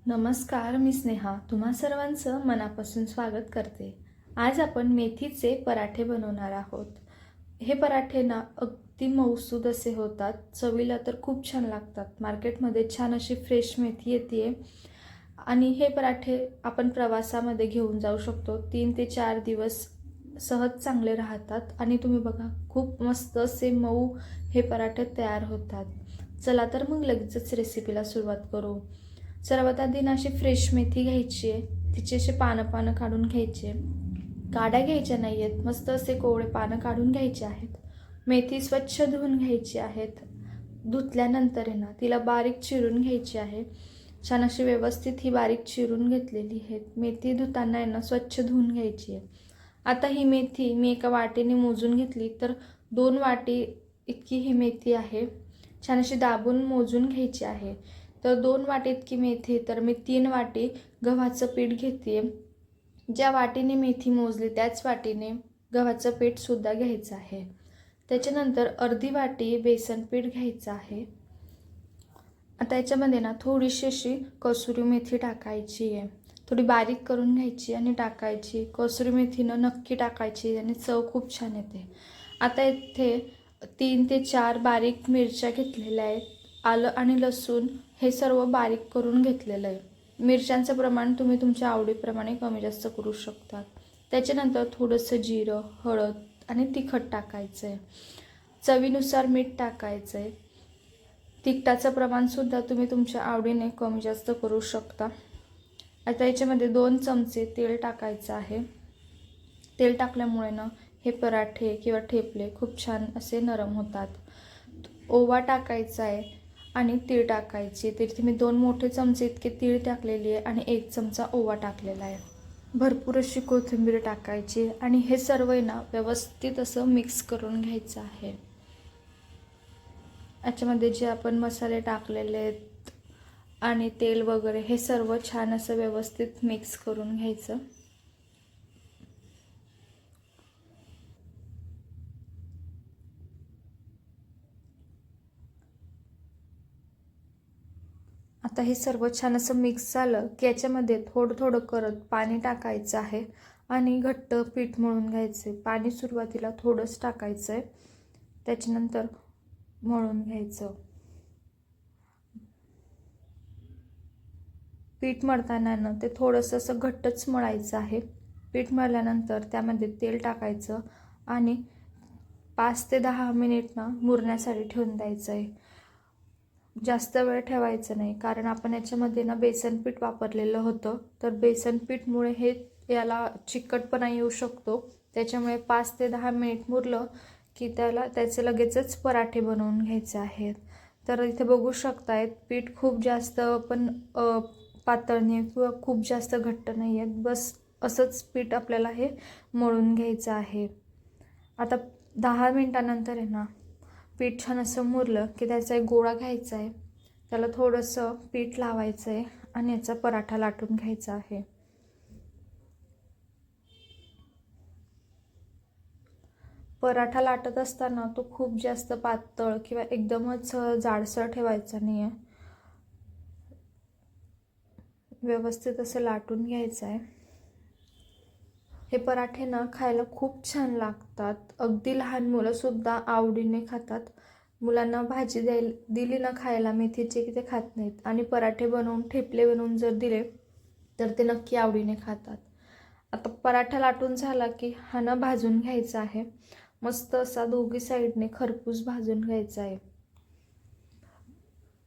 नमस्कार, मी स्नेहा तुम्हा सर्वांचं मनापासून स्वागत करते। आज आपण मेथीचे पराठे बनवणार आहोत। हे पराठे ना अगदी मऊसूद असे होतात, चवीला तर खूप छान लागतात। मार्केटमध्ये छान अशी फ्रेश मेथी येते आणि हे पराठे आपण प्रवासामध्ये घेऊन जाऊ शकतो। 3 ते 4 दिवस सहज चांगले राहतात आणि तुम्ही बघा खूप मस्त असे मऊ हे पराठे तयार होतात। चला तर मग लगेचच रेसिपीला सुरुवात करू। सर्वात आधी ना अशी फ्रेश मेथी घ्यायची आहे, तिचे असे पानं काढून घ्यायचे, काड्या घ्यायच्या नाही आहेत, मस्त असे कोवळे पानं काढून घ्यायचे आहेत। मेथी स्वच्छ धुवून घ्यायची आहेत। धुतल्यानंतर आहे ना तिला बारीक चिरून घ्यायची आहे। छान अशी व्यवस्थित ही बारीक चिरून घेतलेली आहे। मेथी धुताना आहे ना स्वच्छ धुवून घ्यायची आहे। आता ही मेथी मी एका वाटीने मोजून घेतली तर 2 वाटी इतकी ही मेथी आहे। छान अशी दाबून मोजून घ्यायची आहे। तर 2 वाटी इतकी मेथी तर मी 3 वाटी गव्हाचं पीठ घेते। ज्या वाटीने मेथी मोजली त्याच वाटीने गव्हाचं पीठ सुद्धा घ्यायचं आहे। त्याच्यानंतर अर्धी वाटी बेसन पीठ घ्यायचं आहे। आता याच्यामध्ये ना थोडीशी अशी कसुरी मेथी टाकायची आहे, थोडी बारीक करून घ्यायची आणि टाकायची। कसुरी मेथीनं नक्की टाकायची आणि चव खूप छान येते। आता इथे 3 ते 4 बारीक मिरच्या घेतलेल्या आहेत। आलं आणि लसूण हे सर्व बारीक करून घेतलेलं आहे। मिरच्यांचं प्रमाण तुम्ही तुमच्या आवडीप्रमाणे कमी जास्त करू शकता। त्याच्यानंतर थोडंसं जिरं, हळद आणि तिखट टाकायचं आहे। चवीनुसार मीठ टाकायचं आहे। तिखटाचं प्रमाणसुद्धा तुम्ही तुमच्या आवडीने कमी जास्त करू शकता। आता याच्यामध्ये 2 चमचे तेल टाकायचं आहे। तेल टाकल्यामुळे ना हे पराठे किंवा ठेपले खूप छान असे नरम होतात। ओवा टाकायचा आहे आणि तीळ टाकायची। तिथे मी 2 मोठे चमचे इतके तीळ टाकलेली आहे आणि 1 चमचा ओवा टाकलेला आहे। भरपूर अशी कोथिंबीर टाकायची आणि हे सर्व ना व्यवस्थित असं मिक्स करून घ्यायचं आहे। याच्यामध्ये जे आपण मसाले टाकलेले आहेत आणि तेल वगैरे हे सर्व छान असं व्यवस्थित मिक्स करून घ्यायचं। आता हे सर्व छान असं मिक्स झालं की याच्यामध्ये थोडं थोडं करत पाणी टाकायचं आहे आणि घट्ट पीठ मळून घ्यायचे। पाणी सुरुवातीला थोडंच टाकायचं आहे, त्याच्यानंतर मळून घ्यायचं। पीठ मळताना ना ते थोडंसं असं घट्टच मळायचं आहे। पीठ मळल्यानंतर त्यामध्ये तेल टाकायचं आणि 5 ते 10 मिनिट ना मुरण्यासाठी ठेवून द्यायचं आहे। जास्त वेळ ठेवायचं नाही, कारण आपण याच्यामध्ये ना बेसन पीठ वापरलेलं होतं, तर बेसन पीठमुळे हे याला चिकटपणा येऊ शकतो। त्याच्यामुळे 5 ते 10 मिनिट मुरलं की त्याचे लगेचच पराठे बनवून घ्यायचे आहेत। तर इथे बघू शकतायत पीठ खूप जास्त पण पातळ नाही किंवा खूप जास्त घट्ट नाही आहेत, बस असंच पीठ आपल्याला हे मळून घ्यायचं आहे। आता 10 मिनिटानंतर आहे ना पीठ छान असं मुरलं की त्याचा एक गोळा घ्यायचा आहे, त्याला थोडंसं पीठ लावायचं आहे आणि याचा पराठा लाटून घ्यायचा आहे। पराठा लाटत असताना तो खूप जास्त पातळ किंवा एकदमच जाडसर ठेवायचा नाही आहे, व्यवस्थित असं लाटून घ्यायचं आहे। हे पराठे ना खायला खूप छान लागतात, अगदी लहान मुलंसुद्धा आवडीने खातात। मुलांना भाजी दिली ना खायला मेथीची की ते खात नाहीत आणि पराठे बनवून ठेपले बनवून जर दिले तर ते नक्की आवडीने खातात। आता पराठा लाटून झाला की हा ना भाजून घ्यायचा आहे, मस्त असा दोघी साईडने खरपूस भाजून घ्यायचा आहे।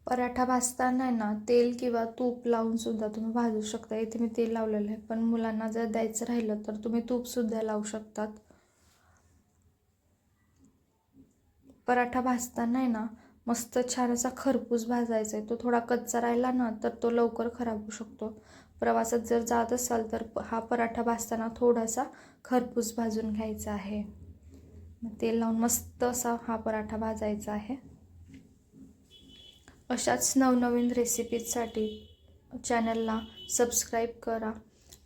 पराठा भाजताना ना तेल किंवा तूप लावून सुद्धा तुम्ही भाजू शकता। इथे मी तेल लावलेलं आहे, पण मुलांना जर द्यायचं राहिलं तर तुम्ही तूप सुद्धा लावू शकतात। पराठा भाजताना आहे ना मस्त छान असा खरपूस भाजायचा आहे। तो थोडा कच्चा राहिला ना तर तो लवकर खराब होऊ शकतो। प्रवासात जर जात असाल तर हा पराठा भाजताना थोडासा खरपूस भाजून घ्यायचा आहे। तेल लावून मस्त असा हा पराठा भाजायचा आहे। अशाच नवनवीन रेसिपीजसाठी चॅनलला सबस्क्राईब करा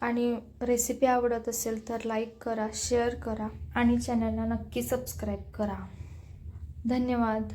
आणि रेसिपी आवडत असेल तर लाईक करा, शेअर करा आणि चॅनलला नक्की सबस्क्राईब करा। धन्यवाद।